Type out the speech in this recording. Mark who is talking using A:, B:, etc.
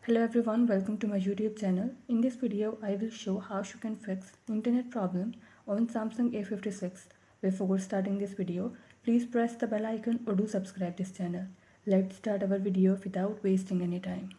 A: Hello everyone, welcome to my YouTube channel. In this video, I will show how you can fix internet problem on Samsung A56. Before starting this video, please press the bell icon or do subscribe this channel. Let's start our video without wasting any time.